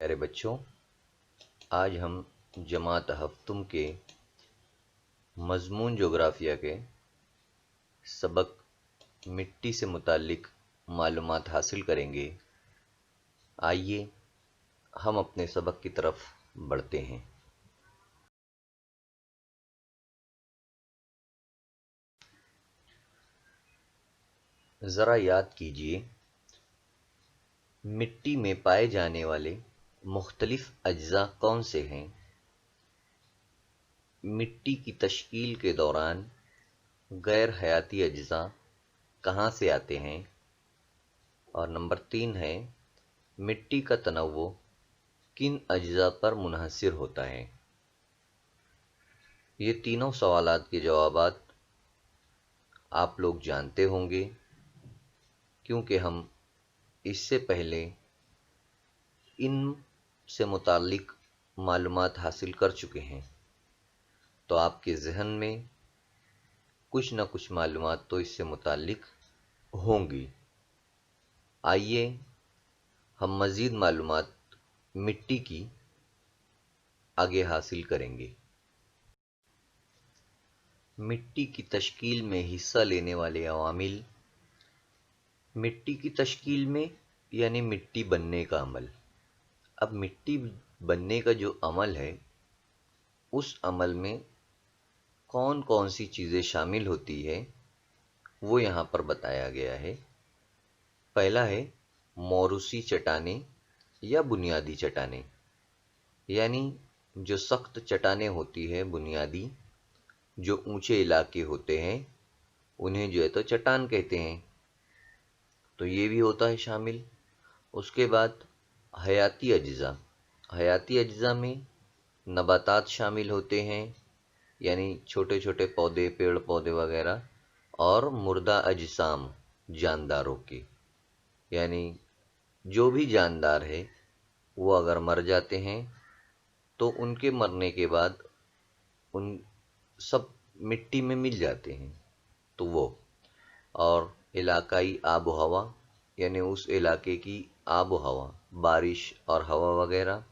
प्यारे बच्चों, आज हम जमात हफ्तुम के मज़मून जोग्राफिया के सबक मिट्टी से मुताल्लिक मालूमात हासिल करेंगे। आइए हम अपने सबक की तरफ बढ़ते हैं। ज़रा याद कीजिए, मिट्टी में पाए जाने वाले मुख्तलिफ अज्जा कौन से हैं? मिट्टी की तश्कील के दौरान गैर हयाती अज्जा कहाँ से आते हैं? और नंबर 3 है, मिट्टी का तनव्वुर किन अज्जा पर मुनहसिर होता है? ये तीनों सवालात के जवाबात आप लोग जानते होंगे, क्योंकि हम इससे पहले इन से मुताल्लिक मालूमात हासिल कर चुके हैं, तो आपके ज़हन में कुछ न कुछ मालूमात तो इससे मुताल्लिक होंगी। आइए हम मज़ीद मालूमात मिट्टी की आगे हासिल करेंगे। मिट्टी की तश्कील में हिस्सा लेने वाले अवामिल। मिट्टी की तश्कील में यानी मिट्टी बनने का अमल। अब मिट्टी बनने का जो अमल है, उस अमल में कौन कौन सी चीज़ें शामिल होती है वो यहाँ पर बताया गया है। पहला है मौरूसी चट्टानें या बुनियादी चट्टानें, यानी जो सख्त चट्टानें होती है बुनियादी, जो ऊंचे इलाके होते हैं उन्हें जो है तो चट्टान कहते हैं, तो ये भी होता है शामिल। उसके बाद हयाती अज्जा। हयाती अज्जा में नबातात शामिल होते हैं, यानी छोटे छोटे पौधे, पेड़ पौधे वगैरह, और मुर्दा अजसाम, जानदारों के, यानी जो भी जानदार है वो अगर मर जाते हैं तो उनके मरने के बाद उन सब मिट्टी में मिल जाते हैं, तो वो। और इलाकाई आब व हवा, यानी उस इलाके की आब व हवा, बारिश और हवा वगैरह।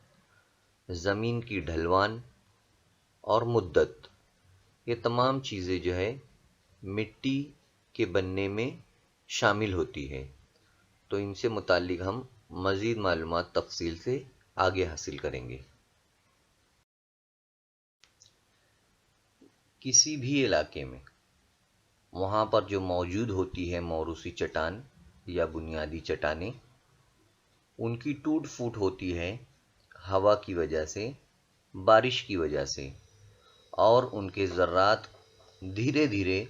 ज़मीन की ढलवान और मुद्दत, ये तमाम चीज़ें जो है मिट्टी के बनने में शामिल होती है, तो इनसे मुताल्लिक हम मज़ीद मालूमात तफसील से आगे हासिल करेंगे। किसी भी इलाके में वहाँ पर जो मौजूद होती है मौरूसी चट्टान या बुनियादी चट्टानें, उनकी टूट फूट होती है हवा की वजह से, बारिश की वजह से, और उनके ज़र्रात धीरे धीरे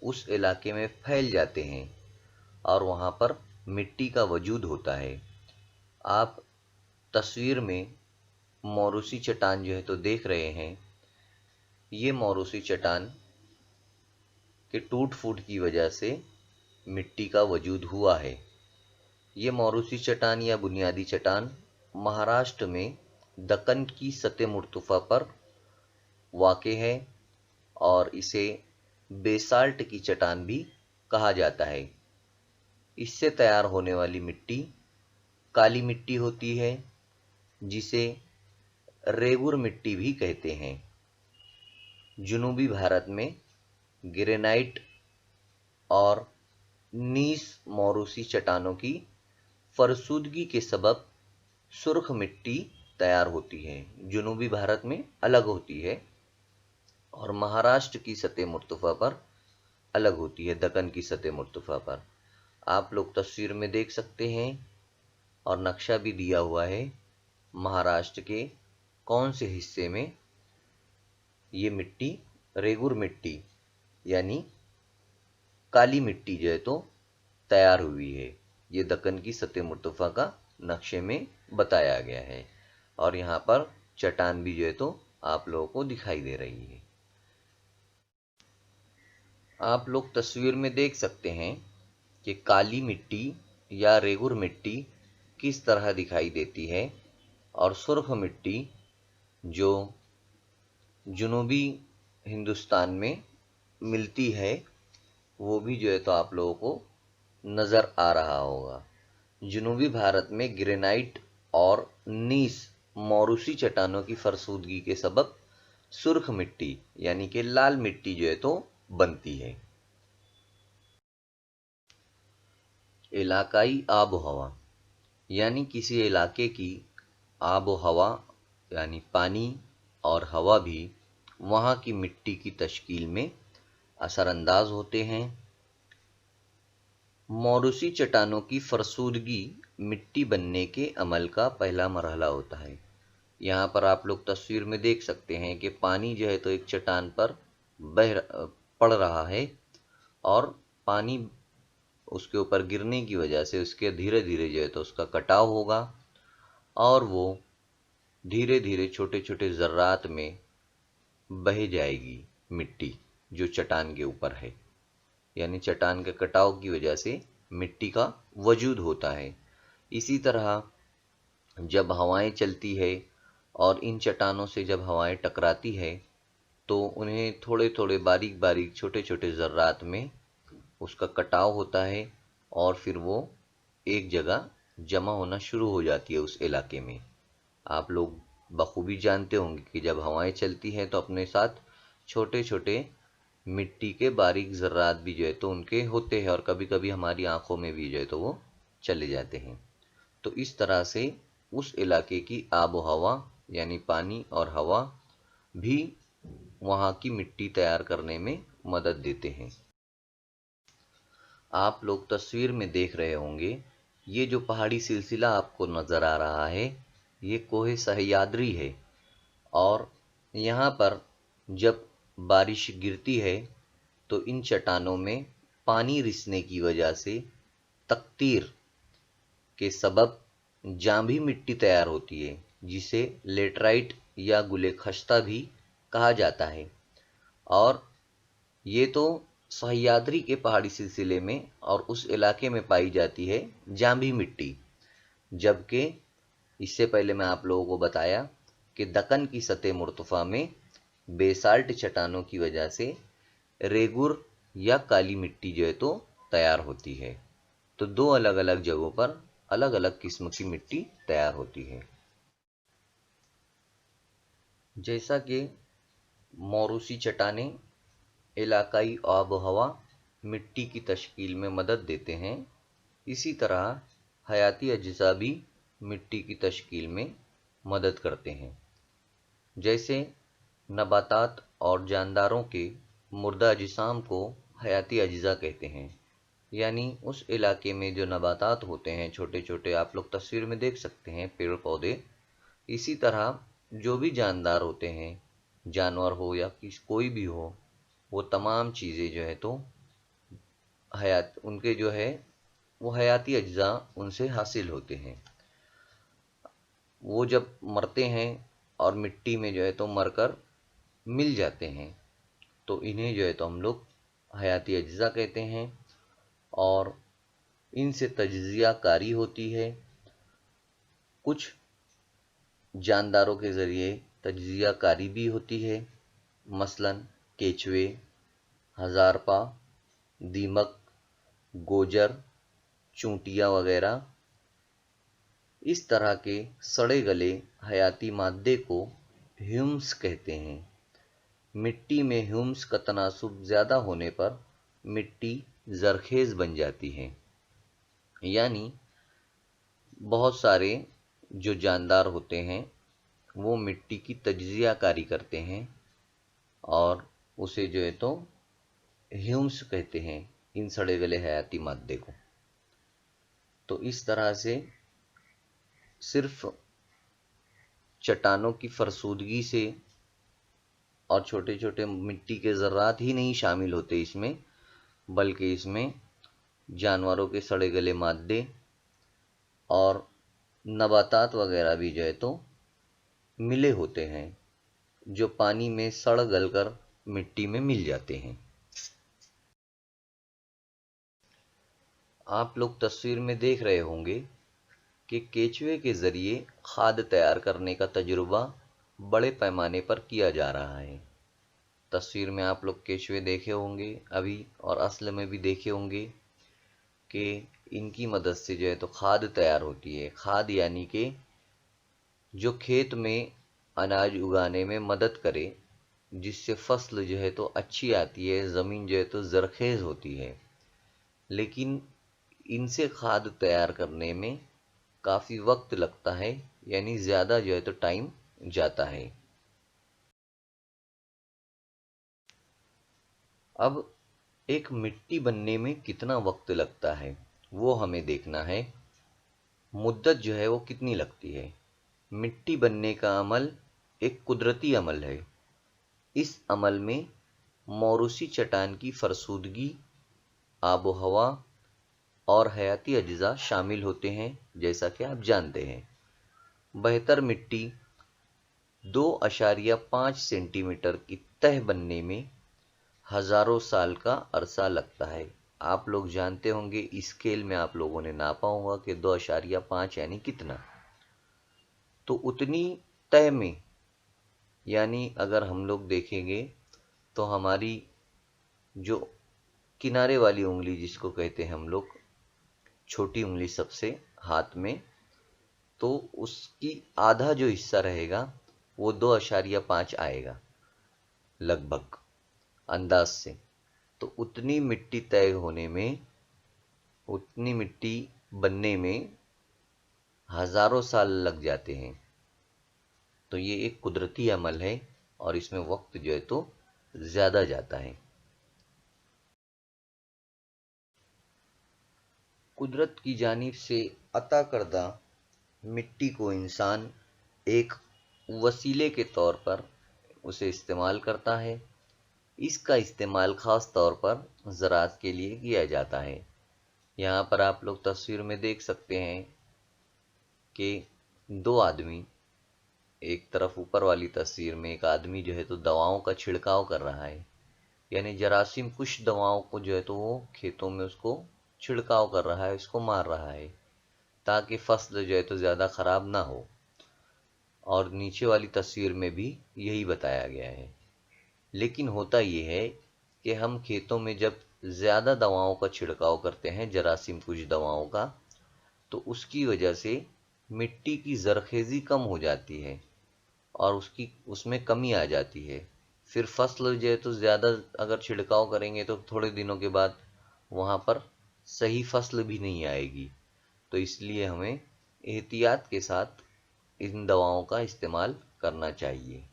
उस इलाके में फैल जाते हैं और वहाँ पर मिट्टी का वजूद होता है। आप तस्वीर में मौरूसी चट्टान जो है तो देख रहे हैं। ये मौरूसी चट्टान के टूट फूट की वजह से मिट्टी का वजूद हुआ है। ये मौरूसी चट्टान या बुनियादी चट्टान महाराष्ट्र में दक्कन की सतह मुर्तफ़ा पर वाक़े है और इसे बेसाल्ट की चट्टान भी कहा जाता है। इससे तैयार होने वाली मिट्टी काली मिट्टी होती है, जिसे रेगुर मिट्टी भी कहते हैं। जुनूबी भारत में ग्रेनाइट और नीस मौरूसी चट्टानों की फरसुदगी के सबब सुर्ख मिट्टी तैयार होती है। जुनूबी भारत में अलग होती है और महाराष्ट्र की सतह मुर्तफ़ा पर अलग होती है, दक्कन की सतह मुर्तफ़ा पर। आप लोग तस्वीर में देख सकते हैं और नक्शा भी दिया हुआ है महाराष्ट्र के कौन से हिस्से में ये मिट्टी, रेगुर मिट्टी यानी काली मिट्टी जो है तो तैयार हुई है। ये दक्कन की सतह मुर्तफ़ा का नक्शे में बताया गया है और यहाँ पर चट्टान भी जो है तो आप लोगों को दिखाई दे रही है। आप लोग तस्वीर में देख सकते हैं कि काली मिट्टी या रेगुर मिट्टी किस तरह दिखाई देती है और सुर्ख मिट्टी जो जुनूबी हिंदुस्तान में मिलती है वो भी जो है तो आप लोगों को नज़र आ रहा होगा। जुनूबी भारत में ग्रेनाइट اور نیز موروثی چٹانوں کی فرسودگی کے سبب سرخ مٹی یعنی کہ لال مٹی جو ہے تو بنتی ہے۔ علاقائی آب و ہوا یعنی کسی علاقے کی آب و ہوا یعنی پانی اور ہوا بھی وہاں کی مٹی کی تشکیل میں اثر انداز ہوتے ہیں۔ موروثی چٹانوں کی فرسودگی مٹی بننے کے عمل کا پہلا مرحلہ ہوتا ہے۔ یہاں پر آپ لوگ تصویر میں دیکھ سکتے ہیں کہ پانی جو ہے تو ایک چٹان پر پڑ رہا ہے، اور پانی اس کے اوپر گرنے کی وجہ سے اس کے دھیرے دھیرے جو ہے تو اس کا کٹاؤ ہوگا، اور وہ دھیرے دھیرے چھوٹے چھوٹے ذرات میں بہہ جائے گی مٹی جو چٹان کے اوپر ہے، یعنی چٹان کے کٹاؤ کی وجہ سے مٹی کا وجود ہوتا ہے۔ اسی طرح جب ہوائیں چلتی ہے اور ان چٹانوں سے جب ہوائیں ٹکراتی ہے تو انہیں تھوڑے تھوڑے باریک باریک چھوٹے چھوٹے ذرات میں اس کا کٹاؤ ہوتا ہے، اور پھر وہ ایک جگہ جمع ہونا شروع ہو جاتی ہے اس علاقے میں۔ آپ لوگ بخوبی جانتے ہوں گے کہ جب ہوائیں چلتی ہیں تو اپنے ساتھ چھوٹے چھوٹے مٹی کے باریک ذرات بھی جو ہے تو ان کے ہوتے ہیں، اور کبھی کبھی ہماری آنکھوں میں بھی جو ہے تو وہ چلے جاتے ہیں۔ تو اس طرح سے اس علاقے کی آب و ہوا یعنی پانی اور ہوا بھی وہاں کی مٹی تیار کرنے میں مدد دیتے ہیں۔ آپ لوگ تصویر میں دیکھ رہے ہوں گے، یہ جو پہاڑی سلسلہ آپ کو نظر آ رہا ہے یہ کوہ سہیادری ہے، اور یہاں پر جب بارش گرتی ہے تو ان چٹانوں میں پانی رسنے کی وجہ سے تقطیر کے سبب جانبی مٹی تیار ہوتی ہے، جسے لیٹرائٹ یا گلے خشتہ بھی کہا جاتا ہے۔ اور یہ تو سہیادری کے پہاڑی سلسلے میں اور اس علاقے میں پائی جاتی ہے جانبی مٹی، جبکہ اس سے پہلے میں آپ لوگوں کو بتایا کہ دکن کی سطح مرتفع میں بیسالٹ چٹانوں کی وجہ سے ریگور یا کالی مٹی جو ہے تو تیار ہوتی ہے۔ تو دو الگ الگ جگہوں پر الگ الگ قسم کی مٹی تیار ہوتی ہے۔ جیسا کہ موروثی چٹانیں علاقائی آب و ہوا مٹی کی تشکیل میں مدد دیتے ہیں، اسی طرح حیاتی اجزاء بھی مٹی کی تشکیل میں مدد کرتے ہیں۔ جیسے نباتات اور جانداروں کے مردہ اجسام کو حیاتی اجزاء کہتے ہیں، یعنی اس علاقے میں جو نباتات ہوتے ہیں چھوٹے چھوٹے، آپ لوگ تصویر میں دیکھ سکتے ہیں پیڑ پودے، اسی طرح جو بھی جاندار ہوتے ہیں، جانور ہو یا کوئی بھی ہو، وہ تمام چیزیں جو ہے تو ان کے جو ہے وہ حیاتی اجزاء ان سے حاصل ہوتے ہیں۔ وہ جب مرتے ہیں اور مٹی میں جو ہے تو مر کر مل جاتے ہیں تو انہیں جو ہے تو ہم لوگ حیاتی اجزاء کہتے ہیں، اور ان سے تجزیہ کاری ہوتی ہے۔ کچھ جانداروں کے ذریعے تجزیہ کاری بھی ہوتی ہے، مثلا کیچوے، ہزارپا، دیمک، گوجر، چونٹیاں وغیرہ۔ اس طرح کے سڑے گلے حیاتی مادے کو ہیومس کہتے ہیں۔ مٹی میں ہیومس کا تناسب زیادہ ہونے پر مٹی زرخیز بن جاتی ہے، یعنی بہت سارے جو جاندار ہوتے ہیں وہ مٹی کی تجزیہ کاری کرتے ہیں اور اسے جو ہے تو ہیومس کہتے ہیں ان سڑے گلے حیاتی مادے کو۔ تو اس طرح سے صرف چٹانوں کی فرسودگی سے اور چھوٹے چھوٹے مٹی کے ذرات ہی نہیں شامل ہوتے اس میں، بلکہ اس میں جانوروں کے سڑے گلے مادے اور نباتات وغیرہ بھی جو ہے تو ملے ہوتے ہیں، جو پانی میں سڑ گل کر مٹی میں مل جاتے ہیں۔ آپ لوگ تصویر میں دیکھ رہے ہوں گے کہ کیچوے کے ذریعے کھاد تیار کرنے کا تجربہ بڑے پیمانے پر کیا جا رہا ہے۔ تصویر میں آپ لوگ کیچوے دیکھے ہوں گے ابھی، اور اصل میں بھی دیکھے ہوں گے کہ ان کی مدد سے جو ہے تو کھاد تیار ہوتی ہے۔ کھاد یعنی کہ जो खेत में अनाज उगाने में मदद करे, जिससे फसल जो है तो अच्छी आती है, ज़मीन जो है तो ज़रख़ेज़ होती है। लेकिन इनसे खाद तैयार करने में काफ़ी वक्त लगता है, यानी ज़्यादा जो है तो टाइम जाता है। अब एक मिट्टी बनने में कितना वक्त लगता है वो हमें देखना है। मुद्दत जो है वो कितनी लगती है। मिट्टी बनने का अमल एक कुदरती अमल है। इस अमल में मौरूसी चट्टान की फरसुदगी, आबो हवा और हयाती अज्जा शामिल होते हैं, जैसा कि आप जानते हैं। बेहतर मिट्टी 2.5 सेंटीमीटर की तह बनने में हजारों साल का अरसा लगता है। आप लोग जानते होंगे, स्केल में आप लोगों ने नापा होगा कि 2.5 यानी कितना। तो उतनी तह में, यानी अगर हम लोग देखेंगे तो हमारी जो किनारे वाली उंगली जिसको कहते हैं हम लोग, छोटी उंगली सबसे हाथ में, तो उसकी आधा जो हिस्सा रहेगा वो 2.5 आएगा लगभग, अंदाज से। तो उतनी मिट्टी तय होने में, उतनी मिट्टी बनने में हजारों साल लग जाते हैं। तो ये एक कुदरती अमल है और इसमें वक्त जो है तो ज्यादा जाता है। कुदरत की जानिब से अता करदा मिट्टी को इंसान एक वसीले के तौर पर उसे इस्तेमाल करता है। इसका इस्तेमाल ख़ास तौर पर ज़राअत के लिए किया जाता है। यहाँ पर आप लोग तस्वीर में देख सकते हैं कि दो आदमी, एक तरफ ऊपर वाली तस्वीर में एक आदमी जो है तो दवाओं का छिड़काव कर रहा है, यानी जरासीम कुछ दवाओं को जो है तो वो खेतों में उसको छिड़काव कर रहा है, उसको मार रहा है ताकि फसल जो है तो ज़्यादा ख़राब ना हो। और नीचे वाली तस्वीर में भी यही बताया गया है। लेकिन होता ये है कि हम खेतों में जब ज़्यादा दवाओं का छिड़काव करते हैं, जरासीम कुछ दवाओं का, तो उसकी वजह से मिट्टी की ज़रख़ेज़ी कम हो जाती है और उसमें कमी आ जाती है। फिर फसल जो है तो ज़्यादा अगर छिड़काव करेंगे तो थोड़े दिनों के बाद वहाँ पर सही फसल भी नहीं आएगी। तो इसलिए हमें एहतियात के साथ इन दवाओं का इस्तेमाल करना चाहिए।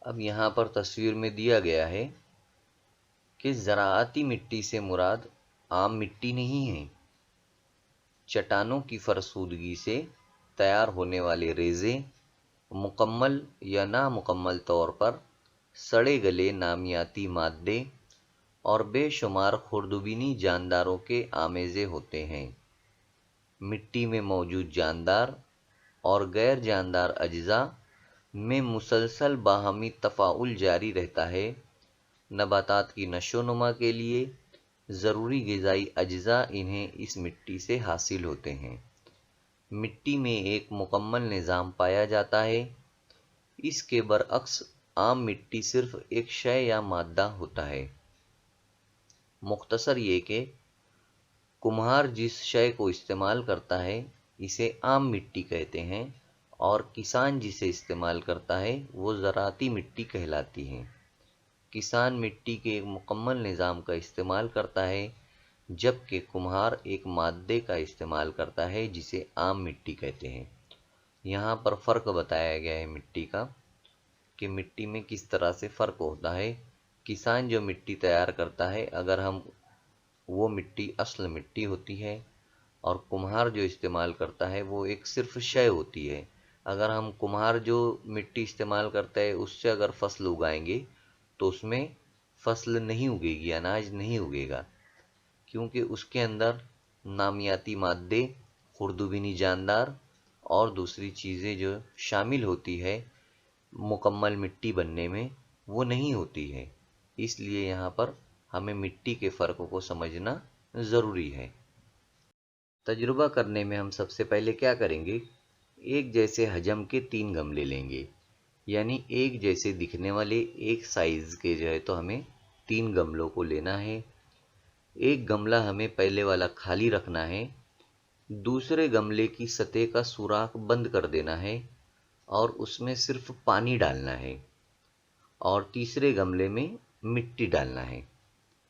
अब यहाँ पर तस्वीर में दिया गया है कि ज़राअती मिट्टी से मुराद आम मिट्टी नहीं है। चट्टानों की फरसूदगी से तैयार होने वाले रेज़े मुकम्मल या नामुकम्मल तौर पर सड़े गले नामियाती मादे और बेशुमार खुर्दुबीनी जानदारों के आमेज़े होते हैं। मिट्टी में मौजूद जानदार और गैर जानदार अज्जा में मुसलसल बाहमी तफ़ाउल जारी रहता है। नबातात की नशोनुमा के लिए ज़रूरी ग़िज़ाई अज्जा इन्हें इस मिट्टी से हासिल होते हैं। मिट्टी में एक मुकम्मल निज़ाम पाया जाता है। इसके बरअक्स आम मिट्टी सिर्फ एक शय या मादा होता है। मुख्तसर ये कि कुम्हार जिस शय को इस्तेमाल करता है इसे आम मिट्टी कहते हैं और किसान जिसे इस्तेमाल करता है वो ज़राअती मिट्टी कहलाती है। किसान मिट्टी के एक मुकम्मल निज़ाम का इस्तेमाल करता है, जबकि कुम्हार एक मादे का इस्तेमाल करता है जिसे आम मिट्टी कहते हैं। यहाँ पर फ़र्क बताया गया है मिट्टी का, कि मिट्टी में किस तरह से फ़र्क होता है। किसान जो मिट्टी तैयार करता है, अगर हम वो मिट्टी असल मिट्टी होती है, और कुम्हार जो इस्तेमाल करता है वो एक सिर्फ शय होती है। अगर हम कुम्हार जो मिट्टी इस्तेमाल करता है उससे अगर फसल उगाएंगे तो उसमें फसल नहीं उगेगी, अनाज नहीं उगेगा, क्योंकि उसके अंदर नामियाती मादे, खुर्दुबीनी जानदार और दूसरी चीज़ें जो शामिल होती है मुकम्मल मिट्टी बनने में, वो नहीं होती है। इसलिए यहाँ पर हमें मिट्टी के फ़र्क को समझना ज़रूरी है। तजुर्बा करने में हम सबसे पहले क्या करेंगे, एक जैसे हजम के 3 गमले लेंगे, यानी एक जैसे दिखने वाले एक साइज़ के जो है तो हमें 3 गमलों को लेना है। एक गमला हमें पहले वाला खाली रखना है, दूसरे गमले की सतह का सुराख बंद कर देना है और उसमें सिर्फ पानी डालना है, और तीसरे गमले में मिट्टी डालना है।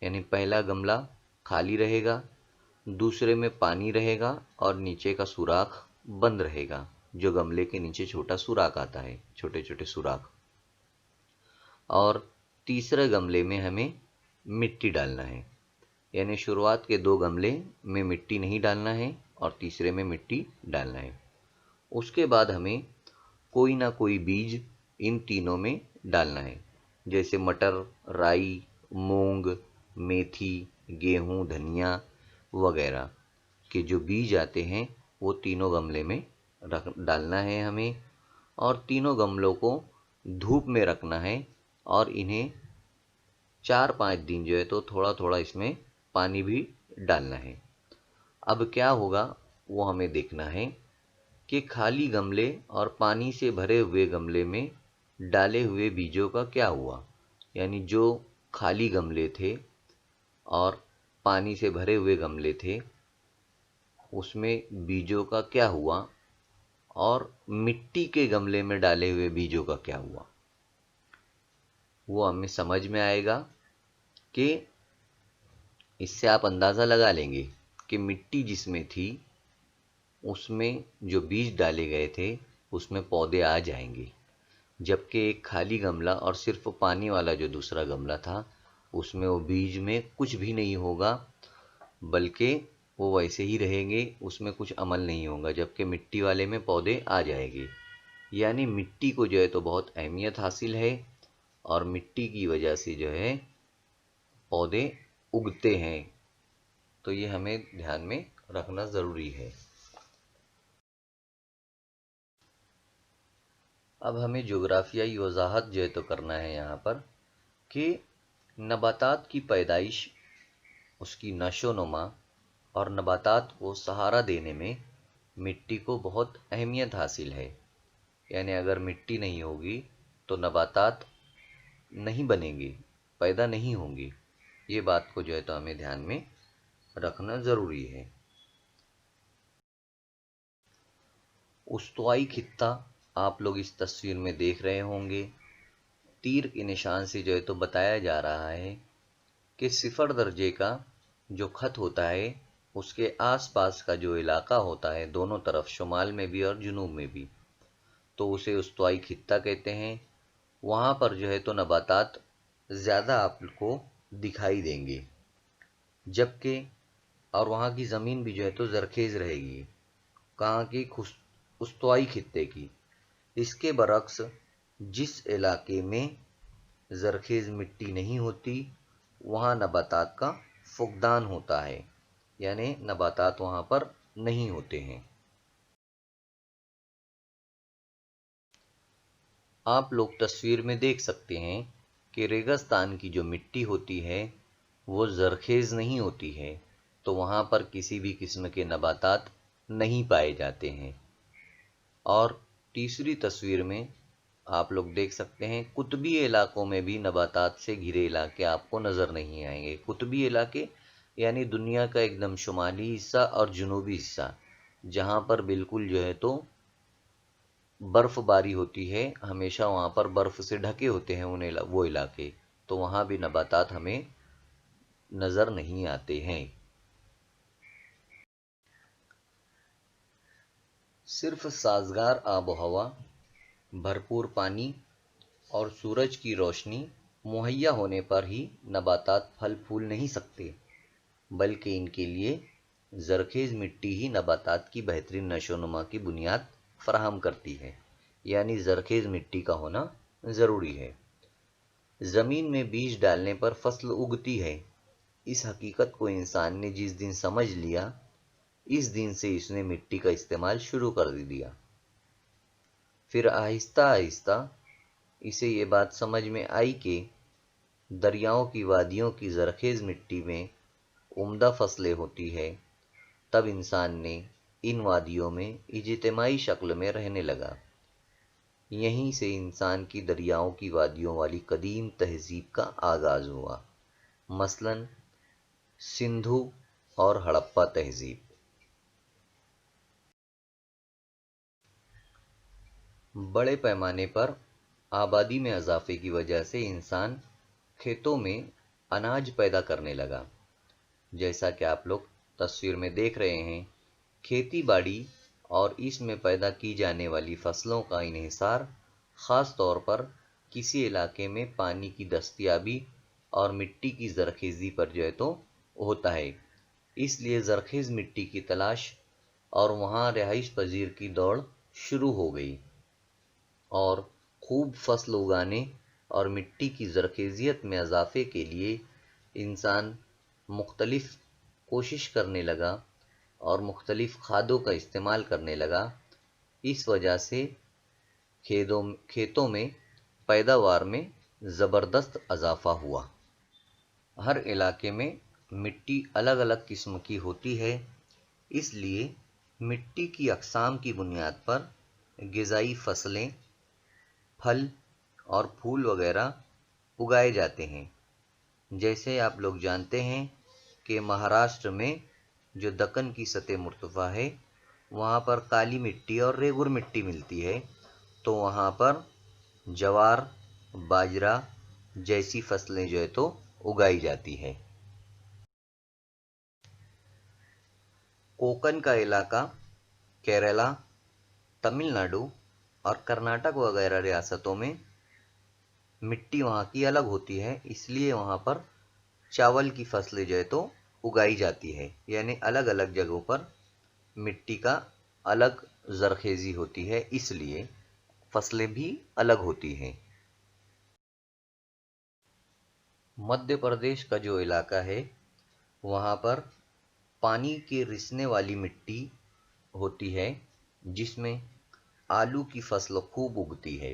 यानी पहला गमला खाली रहेगा, दूसरे में पानी रहेगा और नीचे का सुराख बंद रहेगा, जो गमले के नीचे छोटा सुराख आता है, छोटे छोटे सुराख। और तीसरे गमले में हमें मिट्टी डालना है। यानी शुरुआत के 2 गमले में मिट्टी नहीं डालना है और तीसरे में मिट्टी डालना है। उसके बाद हमें कोई ना कोई बीज इन तीनों में डालना है, जैसे मटर, राई, मूंग, मेथी, गेहूं, धनिया वगैरह के जो बीज आते हैं वो तीनों गमले में डालना है हमें। और तीनों गमलों को धूप में रखना है और इन्हें 4-5 दिन जो है तो थोड़ा थोड़ा इसमें पानी भी डालना है। अब क्या होगा वो हमें देखना है कि खाली गमले और पानी से भरे हुए गमले में डाले हुए बीजों का क्या हुआ। यानी जो खाली गमले थे और पानी से भरे हुए गमले थे उसमें बीजों का क्या हुआ, और मिट्टी के गमले में डाले हुए बीजों का क्या हुआ। वो हमें समझ में आएगा कि इससे आप अंदाज़ा लगा लेंगे कि मिट्टी जिसमें थी उसमें जो बीज डाले गए थे उसमें पौधे आ जाएंगे, जबकि एक खाली गमला और सिर्फ पानी वाला जो दूसरा गमला था उसमें वो बीज में कुछ भी नहीं होगा, बल्कि वो वैसे ही रहेंगे, उसमें कुछ अमल नहीं होगा, जबकि मिट्टी वाले में पौधे आ जाएंगे। यानी मिट्टी को जो है तो बहुत अहमियत हासिल है और मिट्टी की वजह से जो है पौधे उगते हैं। तो ये हमें ध्यान में रखना ज़रूरी है। अब हमें जोग्राफियाई वजाहत जो है तो करना है यहाँ पर कि नबातात की पैदाइश, उसकी नशोनुमा और नबातात को सहारा देने में मिट्टी को बहुत अहमियत हासिल है। यानी अगर मिट्टी नहीं होगी तो नबातात नहीं बनेंगे, पैदा नहीं होंगी। ये बात को जो है तो हमें ध्यान में रखना ज़रूरी है। उस्तवाई खित्ता आप लोग इस तस्वीर में देख रहे होंगे। तीर के निशान से जो है तो बताया जा रहा है कि 0 दर्जे का जो खत होता है उसके आसपास का जो इलाका होता है, दोनों तरफ, शुमाल में भी और जुनूब में भी, तो उसे उस्तवाई खित्ता कहते हैं। वहाँ पर जो है तो नबातात ज़्यादा आपको दिखाई देंगे, जबकि और वहाँ की ज़मीन भी जो है तो ज़रखेज़ रहेगी। कहाँ की? उस्तवाई खित्ते की। इसके बरक्स जिस इलाके में ज़रखेज़ मिट्टी नहीं होती वहाँ नबातात का फुकदान होता है, यानी नबातात वहाँ पर नहीं होते हैं। आप लोग तस्वीर में देख सकते हैं कि रेगिस्तान की जो मिट्टी होती है वो ज़रखेज़ नहीं होती है, तो वहाँ पर किसी भी किस्म के नबातात नहीं पाए जाते हैं। और तीसरी तस्वीर में आप लोग देख सकते हैं कुतबी इलाकों में भी नबातात से घिरे इलाके आपको नज़र नहीं आएंगे। कुतबी इलाके यानी दुनिया का एकदम शुमाली हिस्सा और जुनूबी हिस्सा, जहाँ पर बिल्कुल जो है तो बर्फ़बारी होती है, हमेशा वहाँ पर बर्फ़ से ढके होते हैं वो इलाके, तो वहाँ भी नबातात हमें नज़र नहीं आते हैं। सिर्फ साज़गार आब हवा, भरपूर पानी और सूरज की रोशनी मुहैया होने पर ही नबातात फल फूल नहीं सकते, बल्कि इनके लिए ज़रखेज़ मिट्टी ही नबातात की बेहतरीन नशोनुमा की बुनियाद फराहम करती है। यानी ज़रखेज़ मिट्टी का होना ज़रूरी है। ज़मीन में बीज डालने पर फसल उगती है, इस हकीकत को इंसान ने जिस दिन समझ लिया, इस दिन से इसने मिट्टी का इस्तेमाल शुरू कर दिया। फिर आहिस्ता आहिस्ता इसे ये बात समझ में आई कि दरियाओं की वादियों की ज़रखेज़ मिट्टी में उम्दा फसलें होती है। तब इंसान ने इन वादियों में इज्तिमाई शक्ल में रहने लगा। यहीं से इंसान की दरियाओं की वादियों वाली कदीम तहज़ीब का आगाज़ हुआ, मसलन सिंधु और हड़प्पा तहज़ीब। बड़े पैमाने पर आबादी में इजाफे की वजह से इंसान खेतों में अनाज पैदा करने लगा। जैसा कि आप लोग तस्वीर में देख रहे हैं, खेती बाड़ी और इसमें पैदा की जाने वाली फसलों का इन्हिसार ख़ास तौर पर किसी इलाके में पानी की दस्तयाबी और मिट्टी की ज़रख़ेज़ी पर जो है तो होता है। इसलिए ज़रख़ेज़ मिट्टी की तलाश और वहाँ रिहाइश पजीर की दौड़ शुरू हो गई और खूब फसल उगाने और मिट्टी की ज़रख़ेज़ियत में इजाफ़े के लिए इंसान मुख्तलिफ़ कोशिश करने लगा और मुख्तलिफ़ खादों का इस्तेमाल करने लगा। इस वजह से खेतों में पैदावार में ज़बरदस्त इजाफ़ा हुआ। हर इलाके में मिट्टी अलग अलग किस्म की होती है, इसलिए मिट्टी की अक़साम की बुनियाद पर ग़िज़ाई फसलें, फल और फूल वगैरह उगाए जाते हैं। जैसे आप लोग जानते हैं कि महाराष्ट्र में जो दक्कन की सतह मुर्तफ़ा है, वहाँ पर काली मिट्टी और रेगुर मिट्टी मिलती है, तो वहाँ पर ज्वार, बाजरा जैसी फसलें जो है तो उगाई जाती है। कोकन का इलाका केरला, तमिलनाडु और कर्नाटक वगैरह रियासतों में मिट्टी वहाँ की अलग होती है, इसलिए वहाँ पर चावल की फसलें जो है तो उगाई जाती है। यानी अलग अलग जगहों पर मिट्टी का अलग ज़रख़ेज़ी होती है, इसलिए फसलें भी अलग होती हैं। मध्य प्रदेश का जो इलाका है, वहाँ पर पानी के रिसने वाली मिट्टी होती है, जिसमें आलू की फसल खूब उगती है।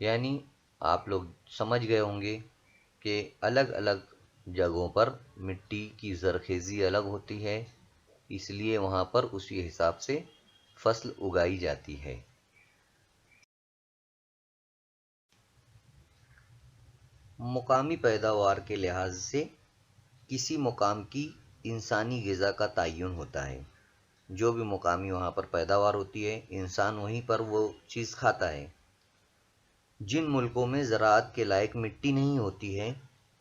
यानी आप लोग समझ गए होंगे कि अलग अलग जगहों पर मिट्टी की ज़रख़ेज़ी अलग होती है, इसलिए वहाँ पर उसी हिसाब से फसल उगाई जाती है। मुकामी पैदावार के लिहाज से किसी मुकाम की इंसानी ग़िज़ा का तयन होता है। जो भी मुकामी वहाँ पर पैदावार होती है, इंसान वहीं पर वो चीज़ खाता है। जिन मुल्कों में ज़राअत के लायक मिट्टी नहीं होती है,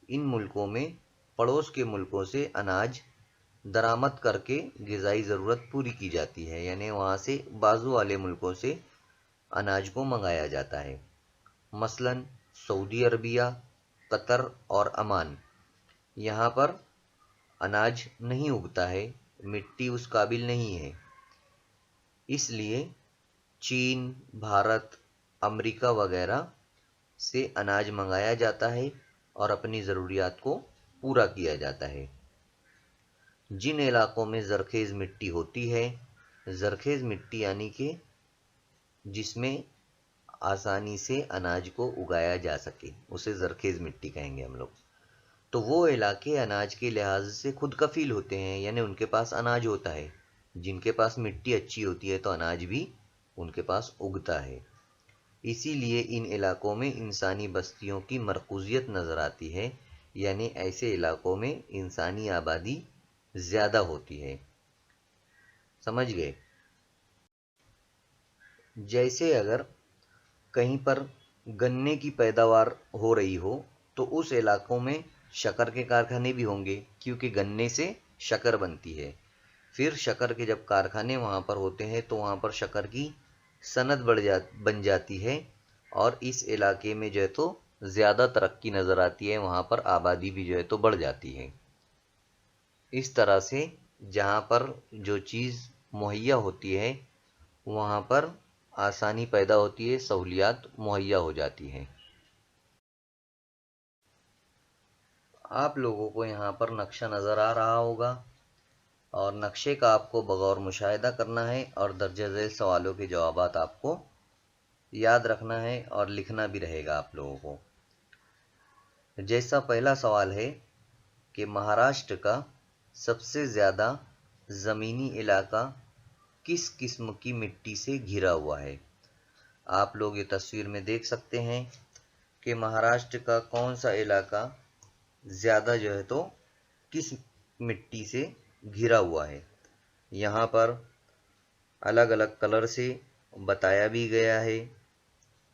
इन मुल्कों में पड़ोस के मुल्कों से अनाज दरामद करके ग़िज़ाई ज़रूरत पूरी की जाती है। यानी वहाँ से बाजू वाले मुल्कों से अनाज को मंगाया जाता है। मसलन सऊदी अरबिया, कतर और अमान, यहाँ पर अनाज नहीं उगता है, मिट्टी उस काबिल नहीं है, इसलिए चीन, भारत, अमेरिका वगैरह से अनाज मंगाया जाता है और अपनी ज़रूरियात को पूरा किया जाता है। जिन इलाकों में ज़रख़ेज़ मिट्टी होती है, ज़रख़ेज़ मिट्टी यानी कि जिसमें आसानी से अनाज को उगाया जा सके, उसे ज़रख़ेज़ मिट्टी कहेंगे हम लोग। तो वो इलाके अनाज के लिहाज से खुद कफ़ील होते हैं, यानी उनके पास अनाज होता है। जिनके पास मिट्टी अच्छी होती है तो अनाज भी उनके पास उगता है। इसीलिए इन इलाकों में इंसानी बस्तियों की मरकूज़ियत नज़र आती है, यानी ऐसे इलाकों में इंसानी आबादी ज़्यादा होती है। समझ गए? जैसे अगर कहीं पर गन्ने की पैदावार हो रही हो, तो उस इलाकों में शक्कर के कारखाने भी होंगे, क्योंकि गन्ने से शक्कर बनती है। फिर शक्कर के जब कारखाने वहाँ पर होते हैं तो वहाँ पर शक्कर की सनत बन जाती है और इस इलाके में जो है तो ज़्यादा तरक्की नज़र आती है, वहाँ पर आबादी भी जो है तो बढ़ जाती है। इस तरह से जहाँ पर जो चीज़ मुहैया होती है, वहाँ पर आसानी पैदा होती है, सहूलियात मुहैया हो जाती हैं। आप लोगों को यहाँ पर नक्शा नज़र आ रहा होगा और नक्शे का आपको बगौर मुशाहिदा करना है और दर्ज झेल सवालों के जवाबात आपको याद रखना है और लिखना भी रहेगा आप लोगों को। जैसा पहला सवाल है कि महाराष्ट्र का सबसे ज़्यादा ज़मीनी इलाका किस किस्म की मिट्टी से घिरा हुआ है। आप लोग ये तस्वीर में देख सकते हैं कि महाराष्ट्र का कौन सा इलाका ज़्यादा जो है तो किस मिट्टी से घिरा हुआ है। यहाँ पर अलग अलग कलर से बताया भी गया है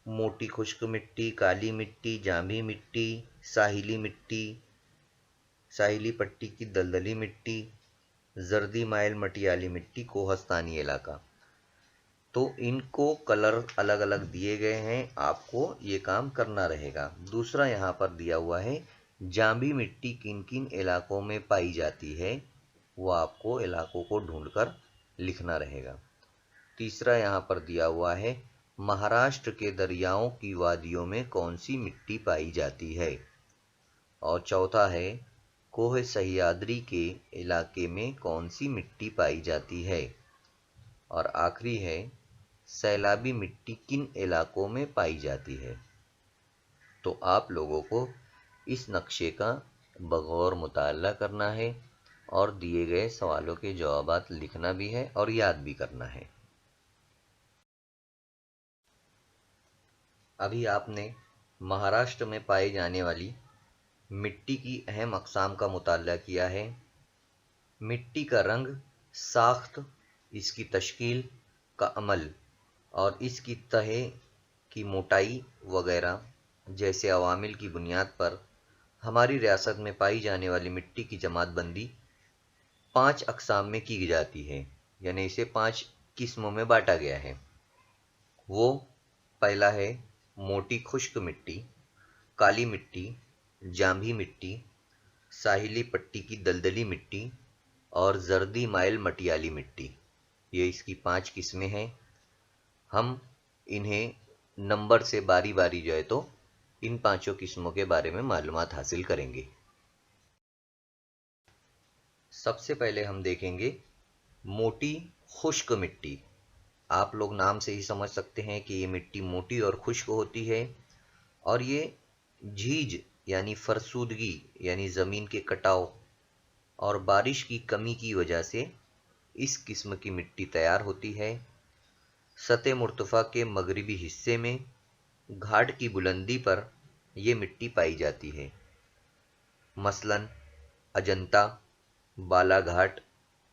मोटी खुश्क मिट्टी, काली मिट्टी, जांभी मिट्टी, साहिली मिट्टी, साहिली पट्टी की दलदली मिट्टी, जर्दी माइल मटियाली मिट्टी, कोहस्तानी इलाका। तो इनको कलर अलग अलग दिए गए हैं, आपको ये काम करना रहेगा। दूसरा यहाँ पर दिया हुआ है जांभी मिट्टी किन किन इलाकों में पाई जाती है, वो आपको इलाकों को ढूंढकर लिखना रहेगा। तीसरा यहाँ पर दिया हुआ है महाराष्ट्र के दरियाओं की वादियों में कौन सी मिट्टी पाई जाती है। और चौथा है कोह सह्याद्री के इलाके में कौन सी मिट्टी पाई जाती है। और आखिरी है सैलाबी मिट्टी किन इलाकों में पाई जाती है। तो आप लोगों को इस नक्शे का बगौर मुताला करना है और दिए गए सवालों के जवाबात लिखना भी है और याद भी करना है। अभी आपने महाराष्ट्र में पाई जाने वाली मिट्टी की अहम अक़साम का मुताला किया है। मिट्टी का रंग, साख्त, इसकी तश्कील का अमल और इसकी तह की मोटाई वगैरह जैसे अवामिल की बुनियाद पर हमारी रियासत में पाई जाने वाली मिट्टी की जमात बंदी 5 अक़साम में की जाती है, यानी इसे 5 किस्मों में बांटा गया है। वो पहला है मोटी खुश्क मिट्टी, काली मिट्टी, जांभी मिट्टी, साहिली पट्टी की दलदली मिट्टी और जर्दी माइल मटियाली मिट्टी। ये इसकी 5 किस्में हैं। हम इन्हें नंबर से बारी बारी जो है तो इन 5 किस्मों के बारे में मालूमात हासिल करेंगे। सबसे पहले हम देखेंगे मोटी खुश्क मिट्टी। आप लोग नाम से ही समझ सकते हैं कि ये मिट्टी मोटी और खुश्क होती है और ये झीज यानी फरसूदगी यानी ज़मीन के कटाव और बारिश की कमी की वजह से इस किस्म की मिट्टी तैयार होती है। सतह मुर्तफ़ा के मगरिबी हिस्से में घाट की बुलंदी पर यह मिट्टी पाई जाती है। मसलन अजंता, बालाघाट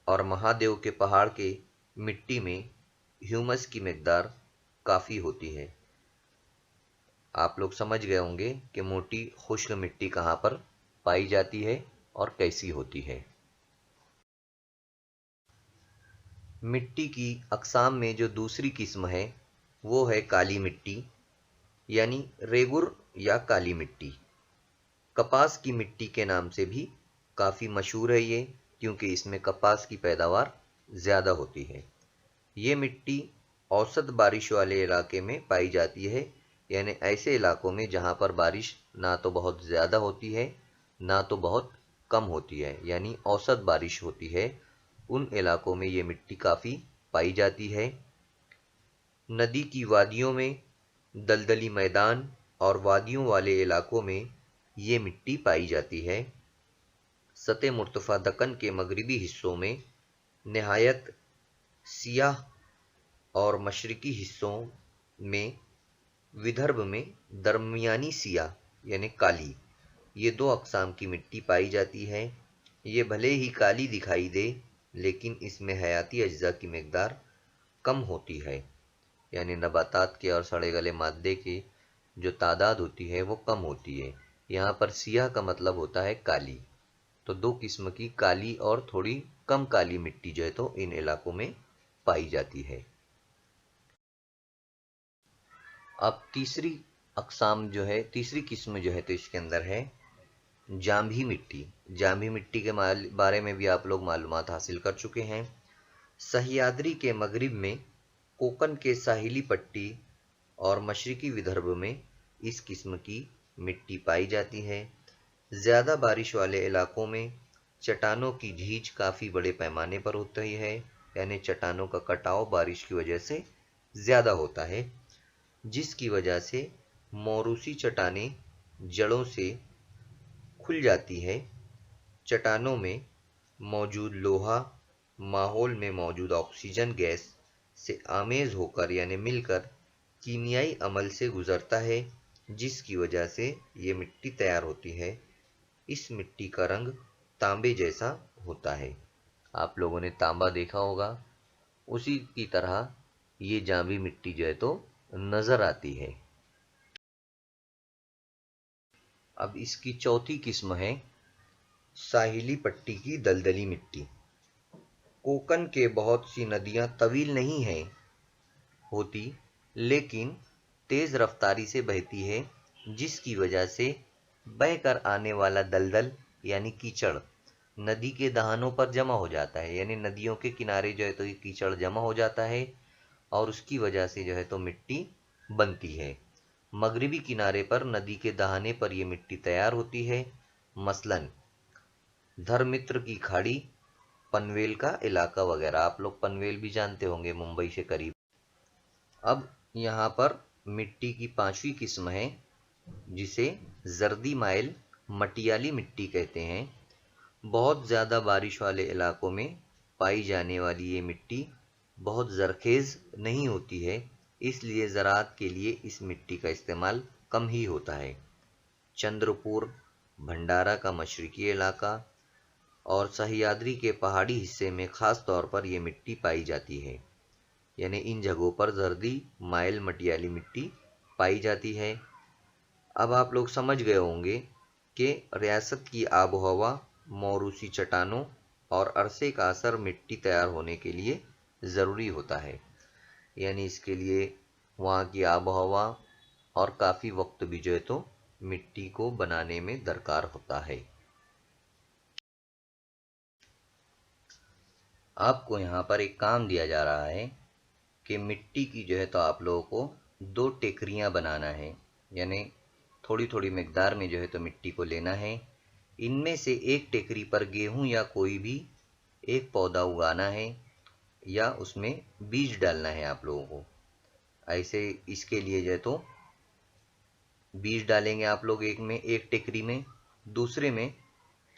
और महादेव के पहाड़ के मिट्टी में ह्यूमस की मिक़दार काफ़ी होती है। आप लोग समझ गए होंगे कि मोटी खुश्क मिट्टी कहाँ पर पाई जाती है और कैसी होती है। मिट्टी की अक़साम में जो दूसरी किस्म है वो है काली मिट्टी यानी रेगुर या काली मिट्टी। कपास की मिट्टी के नाम से भी काफ़ी मशहूर है ये, क्योंकि इसमें कपास की पैदावार ज़्यादा होती है। ये मिट्टी औसत बारिश वाले इलाके में पाई जाती है, यानी ऐसे इलाकों में जहाँ पर बारिश ना तो बहुत ज़्यादा होती है ना तो बहुत कम होती है, यानी औसत बारिश होती है। उन इलाकों में ये मिट्टी काफ़ी पाई जाती है। नदी की वादियों में, दलदली मैदान और वादियों वाले इलाकों में ये मिट्टी पाई जाती है। सतह मुर्तफ़ा दक्कन के मगरिबी हिस्सों में नहायत सियाह और मशरकी हिस्सों में विदर्भ में दरमियानी सियाह यानी काली, ये 2 अक़साम की मिट्टी पाई जाती है। ये भले ही काली दिखाई दे लेकिन इसमें हयाती अज्जा की मिक़दार कम होती है, यानी नबातात के और सड़े गले मादे की जो तादाद होती है वो कम होती है। यहाँ पर सियाह का मतलब होता है काली। तो 2 किस्म की काली और थोड़ी कम काली मिट्टी जो है तो इन इलाकों में पाई जाती है। अब तीसरी अक़साम जो है, तीसरी किस्म जो है तो इसके अंदर है जांभी मिट्टी। जांभी मिट्टी के बारे में भी आप लोग मालूमात हासिल कर चुके हैं। सह्याद्री के मगरिब में कोकन के साहिली पट्टी और मशरकी विदर्भ में इस किस्म की मिट्टी पाई जाती है। ज़्यादा बारिश वाले इलाकों में चट्टानों की झीज काफ़ी बड़े पैमाने पर होती है, यानी चट्टानों का कटाव बारिश की वजह से ज़्यादा होता है, जिसकी वजह से मौरूसी चट्टानें जड़ों से खुल जाती है। चट्टानों में मौजूद लोहा माहौल में मौजूद ऑक्सीजन गैस से आमेज होकर यानी मिलकर कीमियाई अमल से गुजरता है, जिसकी वजह से ये मिट्टी तैयार होती है। इस मिट्टी का रंग तांबे जैसा होता है। आप लोगों ने तांबा देखा होगा, उसी की तरह ये जांभी मिट्टी जो है तो नज़र आती है। अब इसकी चौथी किस्म है साहिली पट्टी की दलदली मिट्टी। कोकन के बहुत सी नदियां तवील नहीं है होती, लेकिन तेज रफ्तारी से बहती है, जिसकी वजह से बहकर आने वाला दलदल यानी कीचड़ नदी के दहानों पर जमा हो जाता है। यानी नदियों के किनारे जो है तो ये कीचड़ जमा हो जाता है और उसकी वजह से जो है तो मिट्टी बनती है। मगरिबी किनारे पर नदी के दहाने पर ये मिट्टी तैयार होती है, मसलन धर्मित्र की खाड़ी, पनवेल का इलाका वगैरह। आप लोग पनवेल भी जानते होंगे, मुंबई से करीब। अब यहाँ पर मिट्टी की पांचवी किस्म है जिसे जर्दी माइल मटियाली मिट्टी कहते हैं। बहुत ज़्यादा बारिश वाले इलाकों में पाई जाने वाली ये मिट्टी बहुत जरखेज नहीं होती है, इसलिए ज़राअत के लिए इस मिट्टी का इस्तेमाल कम ही होता है। चंद्रपुर, भंडारा का मशरकी इलाका और सह्याद्री के पहाड़ी हिस्से में ख़ास तौर पर यह मिट्टी पाई जाती है। यानी इन जगहों पर जर्दी माइल मटियाली मिट्टी पाई जाती है। अब आप लोग समझ गए होंगे कि रियासत की आबोहवा, मौरूसी चट्टानों और अरसे का असर मिट्टी तैयार होने के लिए ज़रूरी होता है। यानी इसके लिए वहाँ की आबोहवा और काफ़ी वक्त भी जो है तो मिट्टी को बनाने में दरकार होता है। आपको यहाँ पर एक काम दिया जा रहा है कि मिट्टी की जो है तो आप लोगों को 2 टेकरियाँ बनाना है। यानी थोड़ी थोड़ी मिकदार में जो है तो मिट्टी को लेना है। इनमें से एक टेकरी पर गेहूं या कोई भी एक पौधा उगाना है या उसमें बीज डालना है आप लोगों को। ऐसे इसके लिए जो है तो बीज डालेंगे आप लोग एक टेकरी में। दूसरे में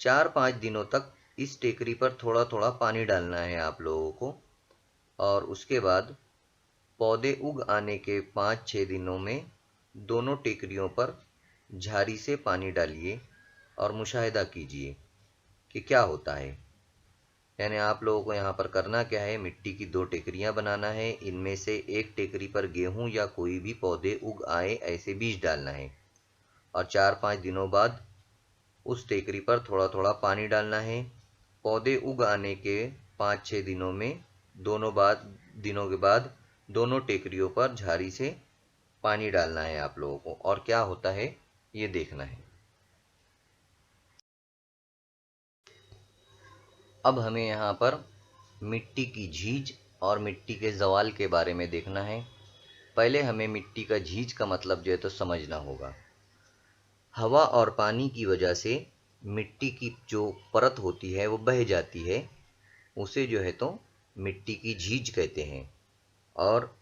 4-5 दिनों तक इस टेकरी पर थोड़ा थोड़ा पानी डालना है आप लोगों को। और उसके बाद पौधे उग आने के 5-6 दिनों में दोनों टेकरियों पर झाड़ी से पानी डालिए और मुशाहिदा कीजिए कि क्या होता है। यानी आप लोगों को यहाँ पर करना क्या है, मिट्टी की 2 टेकरियाँ बनाना है। इनमें से एक टेकरी पर गेहूं या कोई भी पौधे उग आए ऐसे बीज डालना है और 4-5 दिनों बाद उस टेकरी पर थोड़ा थोड़ा पानी डालना है। पौधे उग आने के 5-6 दिनों के बाद दोनों टेकरियों पर झाड़ी से पानी डालना है आप लोगों को, और क्या होता है ये देखना है। अब हमें यहाँ पर मिट्टी की झीज और मिट्टी के ज़वाल के बारे में देखना है। पहले हमें मिट्टी का झीज का मतलब जो है तो समझना होगा। हवा और पानी की वजह से मिट्टी की जो परत होती है वो बह जाती है, उसे जो है तो मिट्टी की झीज कहते हैं। और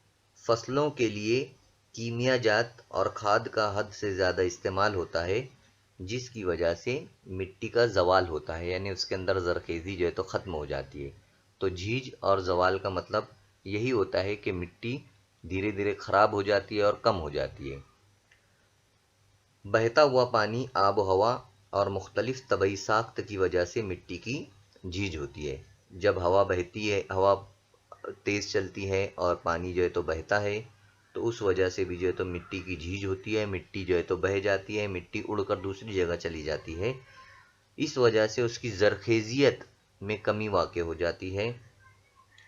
फसलों के लिए कीमियाजात और खाद का हद से ज़्यादा इस्तेमाल होता है, जिसकी वजह से मिट्टी का ज़वाल होता है। यानी उसके अंदर ज़रखेज़ी जो है तो ख़त्म हो जाती है। तो झीज और ज़वाल का मतलब यही होता है कि मिट्टी धीरे धीरे ख़राब हो जाती है और कम हो जाती है। बहता हुआ पानी, आब हवा और मुख्तलिफ तबई साख्त की वजह से मिट्टी की झीज होती है। जब हवा बहती है, हवा तेज़ चलती है और पानी जो है तो बहता है, तो उस वजह से भी जो है तो मिट्टी की झीज होती है। मिट्टी जो है तो बह जाती है, मिट्टी उड़कर दूसरी जगह चली जाती है। इस वजह से उसकी ज़रखेज़ियत में कमी वाक़ हो जाती है।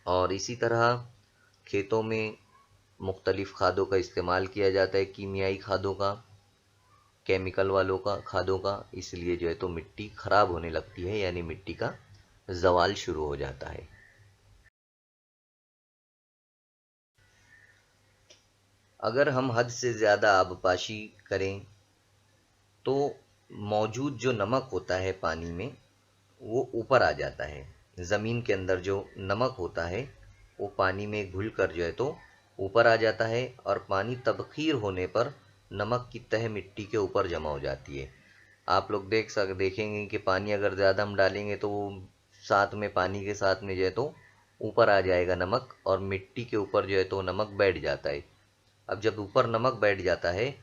और इसी तरह खेतों में मुख्तलिफ़ खादों का इस्तेमाल किया जाता है, कीमियाई खादों का, केमिकल वालों का, खादों का। इसलिए जो है तो मिट्टी ख़राब होने लगती है, यानी मिट्टी का ज़वाल शुरू हो जाता है। अगर हम हद से ज़्यादा आबपाशी करें तो मौजूद जो नमक होता है पानी में वो ऊपर आ जाता है। ज़मीन के अंदर जो नमक होता है वो पानी में घुल कर जो है तो ऊपर आ जाता है, और पानी तबखीर होने पर नमक की तह मिट्टी के ऊपर जमा हो जाती है। आप लोग देखेंगे कि पानी अगर ज़्यादा हम डालेंगे तो वो साथ में पानी के साथ में जो है तो ऊपर आ जाएगा नमक, और मिट्टी के ऊपर जो है तो नमक बैठ जाता है। अब जब ऊपर नमक बैठ जाता है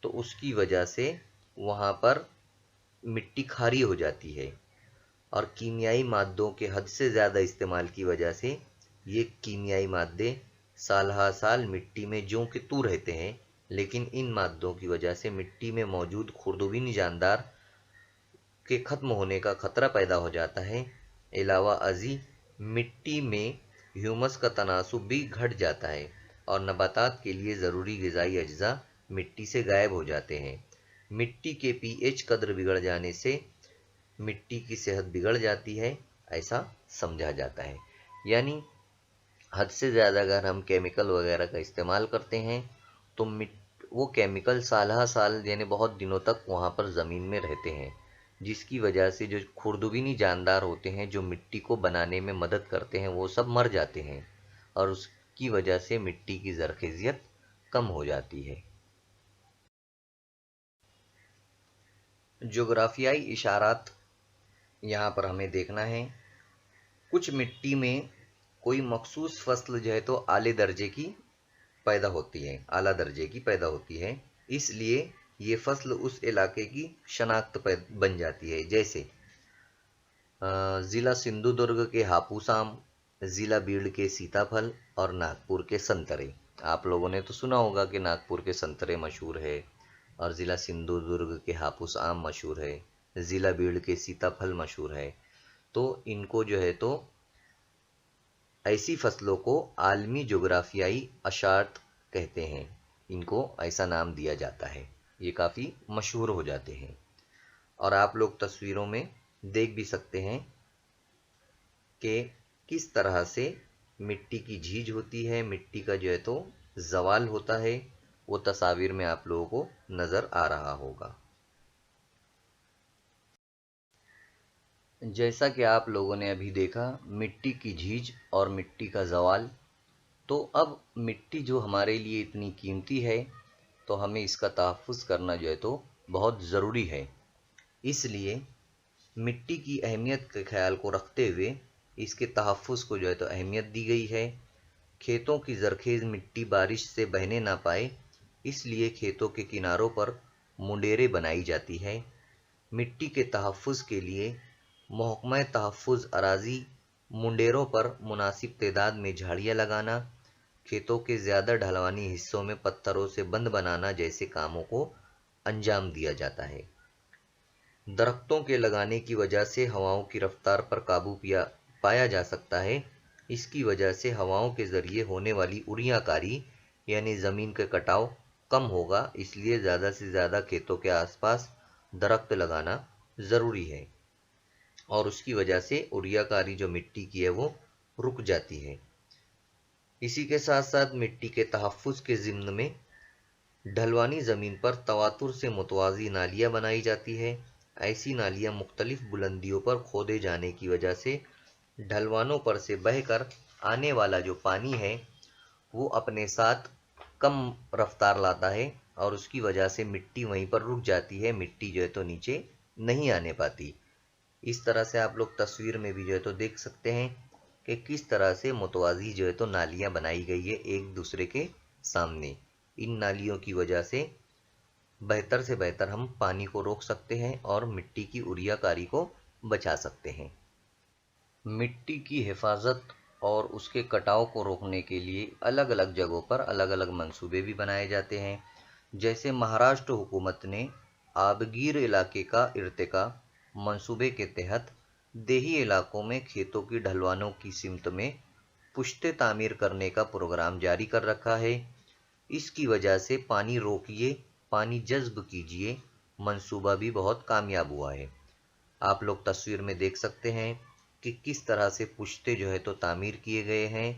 तो उसकी वजह से वहाँ पर मिट्टी खारी हो जाती है, और कीमियाई मादों के हद से ज़्यादा इस्तेमाल की वजह से ये कीमियाई मादे साल हा साल मिट्टी में ज्यों के त्यों रहते हैं, لیکن ان مادوں کی وجہ سے مٹی میں موجود خوردبینی جاندار کے ختم ہونے کا خطرہ پیدا ہو جاتا ہے۔ علاوہ ازیں مٹی میں ہیومس کا تناسب بھی گھٹ جاتا ہے اور نباتات کے لیے ضروری غذائی اجزاء مٹی سے غائب ہو جاتے ہیں۔ مٹی کے پی ایچ قدر بگڑ جانے سے مٹی کی صحت بگڑ جاتی ہے، ایسا سمجھا جاتا ہے۔ یعنی حد سے زیادہ اگر ہم کیمیکل وغیرہ کا استعمال کرتے ہیں تو وہ کیمیکل سالہ سال یعنی بہت دنوں تک وہاں پر زمین میں رہتے ہیں، جس کی وجہ سے جو خوردبینی جاندار ہوتے ہیں جو مٹی کو بنانے میں مدد کرتے ہیں وہ سب مر جاتے ہیں، اور اس کی وجہ سے مٹی کی زرخیزیت کم ہو جاتی ہے۔ جغرافیائی اشارات یہاں پر ہمیں دیکھنا ہے۔ کچھ مٹی میں کوئی مخصوص فصل جو ہے تو اعلی درجے کی اعلیٰ درجے کی پیدا ہوتی ہے، اس لیے یہ فصل اس علاقے کی شناخت بن جاتی ہے، جیسے ضلع سندھو درگ کے ہاپوس آم، ضلع بیڑ کے سیتا پھل اور ناگپور کے سنترے۔ آپ لوگوں نے تو سنا ہوگا کہ ناگپور کے سنترے مشہور ہے اور ضلع سندھو درگ کے ہاپوس آم مشہور ہے، ضلع بیڑ کے سیتا پھل مشہور ہے۔ تو ان کو جو ہے تو ایسی فصلوں کو عالمی جغرافیائی اشارت کہتے ہیں، ان کو ایسا نام دیا جاتا ہے، یہ کافی مشہور ہو جاتے ہیں۔ اور آپ لوگ تصویروں میں دیکھ بھی سکتے ہیں کہ کس طرح سے مٹی کی جھیج ہوتی ہے، مٹی کا جو ہے تو زوال ہوتا ہے، وہ تصاویر میں آپ لوگوں کو نظر آ رہا ہوگا۔ جیسا کہ آپ لوگوں نے ابھی دیکھا مٹی کی جھیج اور مٹی کا زوال، تو اب مٹی جو ہمارے لیے اتنی قیمتی ہے تو ہمیں اس کا تحفظ کرنا جو ہے تو بہت ضروری ہے۔ اس لیے مٹی کی اہمیت کے خیال کو رکھتے ہوئے اس کے تحفظ کو جو ہے تو اہمیت دی گئی ہے۔ کھیتوں کی زرخیز مٹی بارش سے بہنے نہ پائے، اس لیے کھیتوں کے کناروں پر منڈیریں بنائی جاتی ہے۔ مٹی کے تحفظ کے لیے محکمہ تحفظ اراضی منڈیروں پر مناسب تعداد میں جھاڑیاں لگانا، کھیتوں کے زیادہ ڈھلوانی حصوں میں پتھروں سے بند بنانا جیسے کاموں کو انجام دیا جاتا ہے۔ درختوں کے لگانے کی وجہ سے ہواؤں کی رفتار پر قابو پایا جا سکتا ہے۔ اس کی وجہ سے ہواؤں کے ذریعے ہونے والی اریاں کاری یعنی زمین کا کٹاؤ کم ہوگا، اس لیے زیادہ سے زیادہ کھیتوں کے آس پاس درخت لگانا ضروری ہے، اور اس کی وجہ سے اریاں کاری جو مٹی کی ہے وہ رک جاتی ہے۔ اسی کے ساتھ ساتھ مٹی کے تحفظ کے ضمن میں ڈھلوانی زمین پر تواتر سے متوازی نالیاں بنائی جاتی ہے۔ ایسی نالیاں مختلف بلندیوں پر کھودے جانے کی وجہ سے ڈھلوانوں پر سے بہہ کر آنے والا جو پانی ہے وہ اپنے ساتھ کم رفتار لاتا ہے، اور اس کی وجہ سے مٹی وہیں پر رک جاتی ہے، مٹی جو ہے تو نیچے نہیں آنے پاتی۔ اس طرح سے آپ لوگ تصویر میں بھی جو ہے تو دیکھ سکتے ہیں کہ کس طرح سے متوازی جو ہے تو نالیاں بنائی گئی ہے ایک دوسرے کے سامنے۔ ان نالیوں کی وجہ سے بہتر سے بہتر ہم پانی کو روک سکتے ہیں اور مٹی کی اریاں کاری کو بچا سکتے ہیں۔ مٹی کی حفاظت اور اس کے کٹاؤ کو روکنے کے لیے الگ الگ جگہوں پر الگ الگ منصوبے بھی بنائے جاتے ہیں۔ جیسے مہاراشٹر حکومت نے آبگیر علاقے کا ارتقاء منصوبے کے تحت دیہی علاقوں میں کھیتوں کی ڈھلوانوں کی سمت میں پشتے تعمیر کرنے کا پروگرام جاری کر رکھا ہے۔ اس کی وجہ سے پانی روکیے پانی جذب کیجیے منصوبہ بھی بہت کامیاب ہوا ہے۔ آپ لوگ تصویر میں دیکھ سکتے ہیں کہ کس طرح سے پشتے جو ہے تو تعمیر کیے گئے ہیں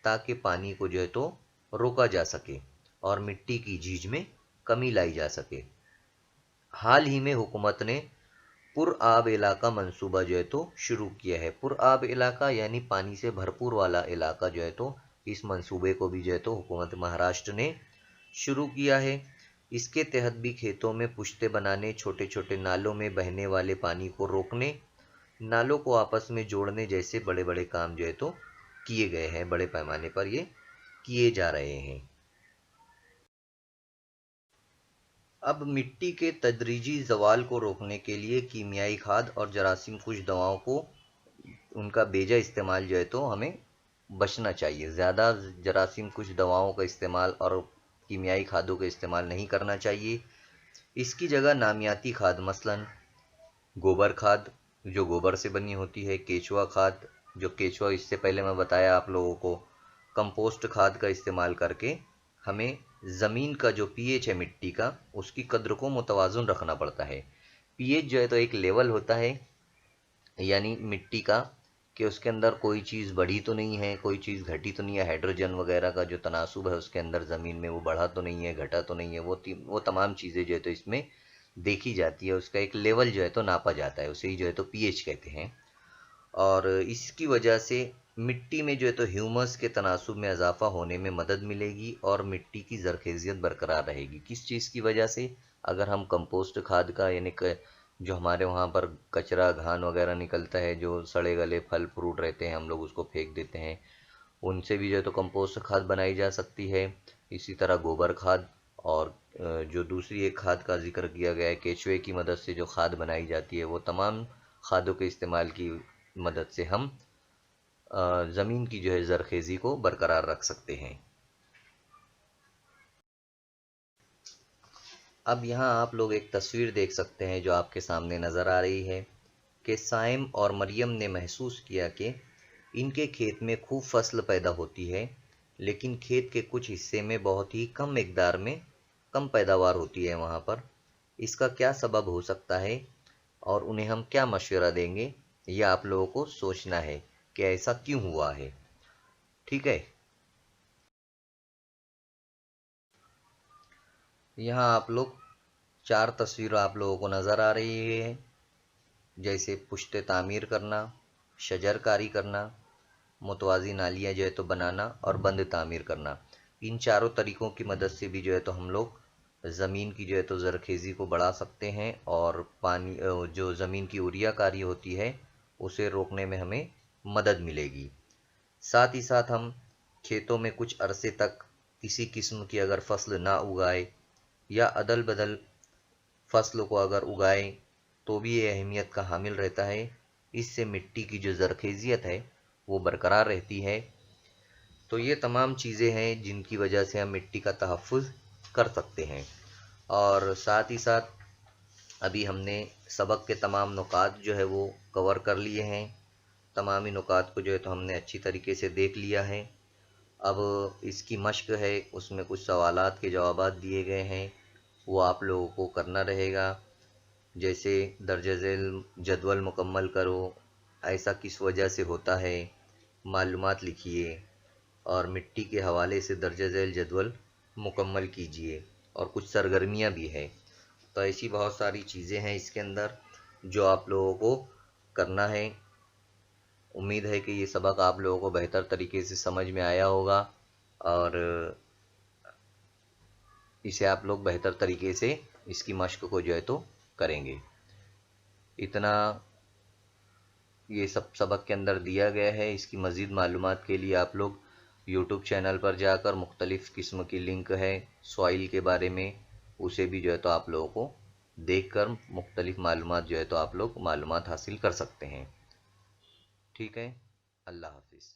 تاکہ پانی کو جو ہے تو روکا جا سکے اور مٹی کی جھیج میں کمی لائی جا سکے۔ حال ہی میں حکومت نے پر آب علاقہ منصوبہ جو ہے تو شروع کیا ہے۔ پر آب علاقہ یعنی پانی سے بھرپور والا علاقہ جو ہے تو اس منصوبے کو بھی جو ہے تو حکومت مہاراشٹر نے شروع کیا ہے۔ اس کے تحت بھی کھیتوں میں پشتے بنانے، چھوٹے چھوٹے نالوں میں بہنے والے پانی کو روکنے، نالوں کو آپس میں جوڑنے جیسے بڑے بڑے کام جو ہے تو کیے گئے ہیں، بڑے پیمانے پر یہ کیے جا رہے ہیں۔ اب مٹی کے تدریجی زوال کو روکنے کے لیے کیمیائی کھاد اور جراثیم کش دواؤں کو ان کا بیجا استعمال جو ہے تو ہمیں بچنا چاہیے۔ زیادہ جراثیم کش دواؤں کا استعمال اور कीमियाई खादों का इस्तेमाल नहीं करना चाहिए। इसकी जगह नामियाती खाद मसलन गोबर खाद जो गोबर से बनी होती है, केचुआ खाद जो केचुआ इससे पहले मैं बताया आप लोगों को, कंपोस्ट खाद का इस्तेमाल करके हमें ज़मीन का जो पीएच है मिट्टी का, उसकी कद्र को मुतवाज़ुन रखना पड़ता है। पीएच जो है तो एक लेवल होता है यानी मिट्टी का, कि उसके अंदर कोई चीज़ बढ़ी तो नहीं है, कोई चीज़ घटी तो नहीं है, हाइड्रोजन वगैरह का जो तनासुब है उसके अंदर ज़मीन में वो बढ़ा तो नहीं है, घटा तो नहीं है, वो तमाम चीज़ें जो है तो इसमें देखी जाती है। उसका एक लेवल जो है तो नापा जाता है, उसे ही जो है तो पीएच कहते हैं। और इसकी वजह से मिट्टी में जो है तो ह्यूमस के तनासुब में इजाफा होने में मदद मिलेगी और मिट्टी की ज़रख़ेज़ियत बरकरार रहेगी। किस चीज़ की वजह से? अगर हम कंपोस्ट खाद का यानी जो हमारे वहाँ पर कचरा घान वगैरह निकलता है, जो सड़े गले फल फ्रूट रहते हैं, हम लोग उसको फेंक देते हैं, उनसे भी जो है तो कंपोस्ट खाद बनाई जा सकती है। इसी तरह गोबर खाद और जो दूसरी एक खाद का जिक्र किया गया है केचुए की मदद से जो खाद बनाई जाती है, वो तमाम खादों के इस्तेमाल की मदद से हम ज़मीन की जो है ज़रख़ेज़ी को बरकरार रख सकते हैं। अब यहाँ आप लोग एक तस्वीर देख सकते हैं जो आपके सामने नज़र आ रही है कि साइम और मरियम ने महसूस किया कि इनके खेत में खूब फसल पैदा होती है, लेकिन खेत के कुछ हिस्से में बहुत ही कम मिक़दार में कम पैदावार होती है वहाँ पर। इसका क्या सबब हो सकता है और उन्हें हम क्या मशवरा देंगे, यह आप लोगों को सोचना है कि ऐसा क्यों हुआ है। ठीक है, यहाँ आप लोग 4 तस्वीरें आप लोगों को नज़र आ रही है, जैसे पुश्ते तामीर करना, शजरकारी करना, मुतवाज़ी नालियाँ जो है तो बनाना और बंद तामीर करना। इन चारों तरीक़ों की मदद से भी जो है तो हम लोग ज़मीन की जो है तो ज़रख़ेज़ी को बढ़ा सकते हैं और पानी जो ज़मीन की उरियाकारी होती है उसे रोकने में हमें मदद मिलेगी। साथ ही साथ हम खेतों में कुछ अरसे तक किसी किस्म की अगर फसल ना उगाए या अदल बदल फसल को अगर उगाएं तो भी ये अहमियत का हामिल रहता है। इससे मिट्टी की जो ज़रख़ेज़ियत है वो बरकरार रहती है। तो ये तमाम चीज़ें हैं जिनकी वजह से हम मिट्टी का तहफ़्फ़ुज़ कर सकते हैं। और साथ ही साथ अभी हमने सबक के तमाम नुकात जो है वो कवर कर लिए हैं। तमामी नुकात को जो है तो हमने अच्छी तरीके से देख लिया है। अब इसकी मश्क है, उसमें कुछ सवालात के जवाबात दिए गए हैं, वो आप लोगों को करना रहेगा। जैसे दर्ज झेल जदवल मुकम्मल करो, ऐसा किस वजह से होता है, मालूमात लिखिए और मिट्टी के हवाले से दर्ज झेल जदवल मुकम्मल कीजिए। और कुछ सरगर्मियाँ भी हैं। तो ऐसी बहुत सारी चीज़ें हैं इसके अंदर जो आप लोगों को करना है। उम्मीद है कि ये सबक आप लोगों को बेहतर तरीके से समझ में आया होगा और इसे आप लोग बेहतर तरीके से इसकी मश्क को जो है तो करेंगे। इतना ये सब सबक के अंदर दिया गया है। इसकी मज़ीद मालूमात के लिए आप लोग यूट्यूब चैनल पर जाकर मुख्तलिफ़ किस्म की लिंक है सॉइल के बारे में, उसे भी जो है तो आप लोगों को देखकर मुख्तलिफ़ मालूमात जो है तो आप लोग मालूमात हासिल कर सकते हैं। ठीक है, अल्लाह हाफिज़।